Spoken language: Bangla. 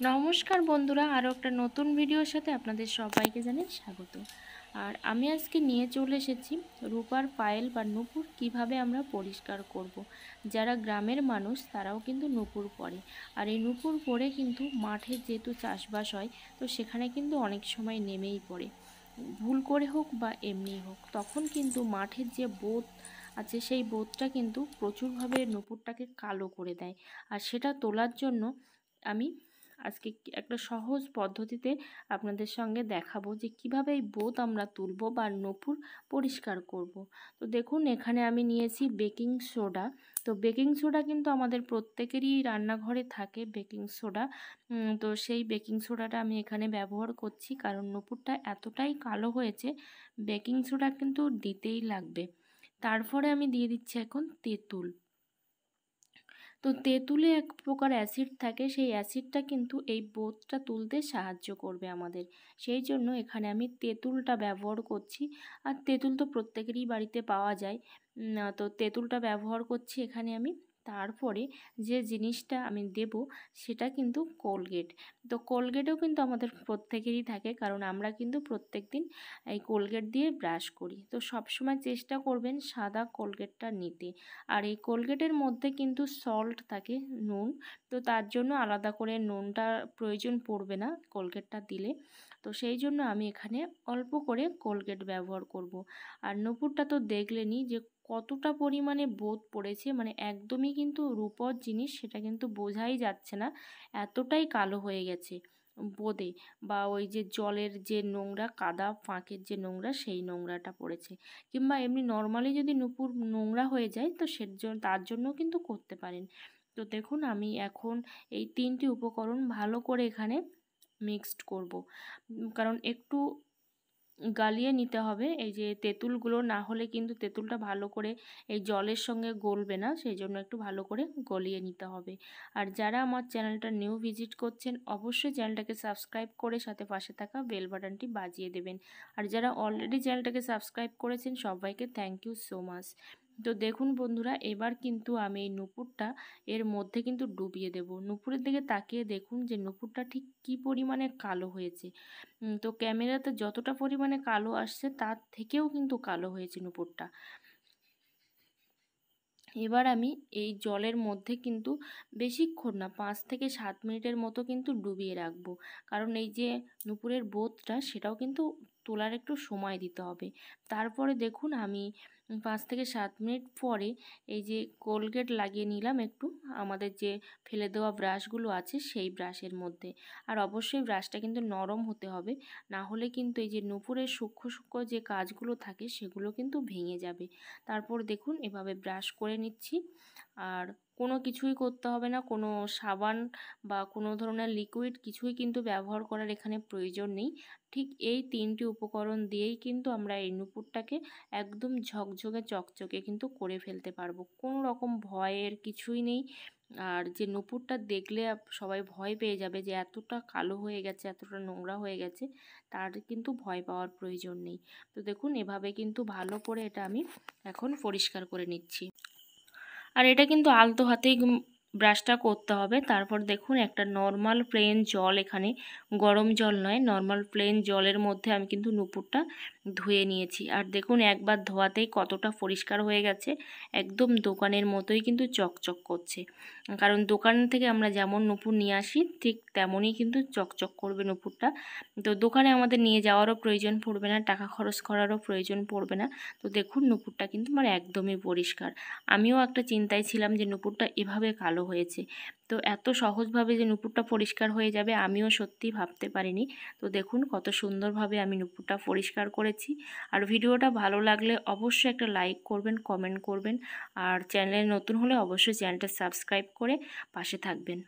নমস্কার বন্ধুরা, আরও একটা নতুন ভিডিওর সাথে আপনাদের সবাইকে জানাই স্বাগত। আর আমি আজকে নিয়ে চলে এসেছি রূপার পায়েল বা নূপুর কিভাবে আমরা পরিষ্কার করব। যারা গ্রামের মানুষ তারাও কিন্তু নূপুর পরে, আর এই নূপুর পরে কিন্তু মাঠে যেহেতু চাষবাস হয় তো সেখানে কিন্তু অনেক সময় নেমেই পড়ে, ভুল করে হোক বা এমনি হোক। তখন কিন্তু মাঠের যে বোঁত আছে সেই বোঁতটা কিন্তু প্রচুরভাবে নূপুরটাকে কালো করে দেয়। আর সেটা তোলার জন্য আমি আজকে একটা সহজ পদ্ধতিতে আপনাদের সঙ্গে দেখাবো যে কিভাবে এই বোঁত আমরা তুলবো বা নূপুর পরিষ্কার করব। তো দেখুন, এখানে আমি নিয়েছি বেকিং সোডা। তো বেকিং সোডা কিন্তু আমাদের প্রত্যেকেরই রান্নাঘরে থাকে বেকিং সোডা। তো সেই বেকিং সোডাটা আমি এখানে ব্যবহার করছি, কারণ নূপুরটা এতটাই কালো হয়েছে, বেকিং সোডা কিন্তু দিতেই লাগবে। তারপরে আমি দিয়ে দিচ্ছি এখন তেঁতুল। তো তেঁতুলে এক প্রকার অ্যাসিড থাকে, সেই অ্যাসিডটা কিন্তু এই বোঁতটা তুলতে সাহায্য করবে আমাদের। সেই জন্য এখানে আমি তেঁতুলটা ব্যবহার করছি। আর তেঁতুল তো প্রত্যেকেরই বাড়িতে পাওয়া যায়। তো তেঁতুলটা ব্যবহার করছি এখানে আমি। তারপরে যে জিনিসটা আমি দেব সেটা কিন্তু কোলগেট। তো কোলগেটও কিন্তু আমাদের প্রত্যেকেরই থাকে, কারণ আমরা কিন্তু প্রত্যেক দিন এই কোলগেট দিয়ে ব্রাশ করি। তো সবসময় চেষ্টা করবেন সাদা কোলগেটটা নিতে। আর এই কোলগেটের মধ্যে কিন্তু সল্ট থাকে, নুন। তো তার জন্য আলাদা করে নুনটা প্রয়োজন পড়বে না কোলগেটটা দিলে। তো সেই জন্য আমি এখানে অল্প করে কোলগেট ব্যবহার করব। আর নূপুরটা তো দেখলেনই যে কতটা পরিমাণে বোঁত পড়েছে, মানে একদমই কিন্তু রূপোর জিনিস সেটা কিন্তু বোঝাই যাচ্ছে না, এতটাই কালো হয়ে গেছে বোঁদে। বা ওই যে জলের যে নোংরা, কাদা ফাঁকের যে নোংরা, সেই নোংরাটা পড়েছে। কিংবা এমনি নর্মালি যদি নূপুর নোংরা হয়ে যায় তো তার জন্য কিন্তু করতে পারেন। তো দেখুন, আমি এখন এই তিনটি উপকরণ ভালো করে এখানে মিক্সড করব, কারণ একটু গালিয়ে নিতে হবে এই যে তেঁতুলগুলো, না হলে কিন্তু তেঁতুলটা ভালো করে এই জলের সঙ্গে গলবে না, সেই জন্য একটু ভালো করে গলিয়ে নিতে হবে। আর যারা আমার চ্যানেলটা নিউ ভিজিট করছেন অবশ্যই চ্যানেলটাকে সাবস্ক্রাইব করে সাথে পাশে থাকা বেল বাটনটি বাজিয়ে দেবেন। আর যারা অলরেডি চ্যানেলটাকে সাবস্ক্রাইব করেছেন সবাইকে থ্যাংক ইউ সো মাচ। তো দেখুন বন্ধুরা, এবার কিন্তু আমি এই নূপুরটা এর মধ্যে কিন্তু ডুবিয়ে দেব। নূপুরের দিকে তাকিয়ে দেখুন যে নূপুরটা ঠিক কী পরিমাণে কালো হয়েছে। তো ক্যামেরাতে যতটা পরিমাণে কালো আসছে তার থেকেও কিন্তু কালো হয়েছে নূপুরটা। এবার আমি এই জলের মধ্যে কিন্তু বেশিক্ষণ না, 5 থেকে 7 মিনিটের মতো কিন্তু ডুবিয়ে রাখবো, কারণ এই যে নূপুরের বোঁতটা সেটাও কিন্তু তোলার একটু সময় দিতে হবে। তারপরে দেখুন আমি 5 থেকে 7 মিনিট পরে এই যে কোলগেট লাগিয়ে নিলাম একটু, আমাদের যে ফেলে দেওয়া ব্রাশগুলো আছে সেই ব্রাশের মধ্যে। আর অবশ্যই ব্রাশটা কিন্তু নরম হতে হবে, না হলে কিন্তু এই যে নূপুরের সূক্ষ্ম সূক্ষ্ম যে কাজগুলো থাকে সেগুলো কিন্তু ভেঙে যাবে। তারপর দেখুন এভাবে ব্রাশ করে নিচ্ছি। আর কোনো কিছুই করতে হবে না, কোনো সাবান বা কোনো ধরনের লিকুইড কিছুই কিন্তু ব্যবহার করার এখানে প্রয়োজন নেই। ঠিক এই তিনটি উপকরণ দিয়েই কিন্তু আমরা এই নূপুরটাকে একদম ঝকঝকে চকচকে কিন্তু করে ফেলতে পারবো, কোনো রকম ভয়ের কিছুই নেই। আর যে নূপুরটা দেখলে সবাই ভয় পেয়ে যাবে যে এতটা কালো হয়ে গেছে, এতটা নোংরা হয়ে গেছে, তার কিন্তু ভয় পাওয়ার প্রয়োজন নেই। তো দেখুন এভাবে কিন্তু ভালো করে এটা আমি এখন পরিষ্কার করে নিচ্ছি। আর এটা কিন্তু আলতো হাতেই ব্রাশটা করতে হবে। তারপর দেখুন একটা নর্মাল প্লেন জল, এখানে গরম জল নয়, নর্মাল প্লেন জলের মধ্যে আমি কিন্তু নূপুরটা ধুয়ে নিয়েছি। আর দেখুন একবার ধোয়াতেই কতটা পরিষ্কার হয়ে গেছে, একদম দোকানের মতোই কিন্তু চকচক করছে। কারণ দোকান থেকে আমরা যেমন নূপুর নিয়ে আসি ঠিক তেমনই কিন্তু চকচক করবে নূপুরটা। তো দোকানে আমাদের নিয়ে যাওয়ারও প্রয়োজন পড়বে না, টাকা খরচ করারও প্রয়োজন পড়বে না। তো দেখুন নূপুরটা কিন্তু আমার একদমই পরিষ্কার। আমিও একটা চিন্তায় ছিলাম যে নূপুরটা এভাবে কালো হয়েছে, তো এত সহজভাবে যে নূপুরটা পরিষ্কার হয়ে যাবে আমিও সত্যি ভাবতে পারিনি। তো দেখুন কত সুন্দরভাবে আমি নূপুরটা পরিষ্কার করেছি। আর ভিডিওটা ভালো লাগলে অবশ্যই একটা লাইক করবেন, কমেন্ট করবেন। আর চ্যানেলে নতুন হলে অবশ্যই চ্যানেলটা সাবস্ক্রাইব করে পাশে থাকবেন।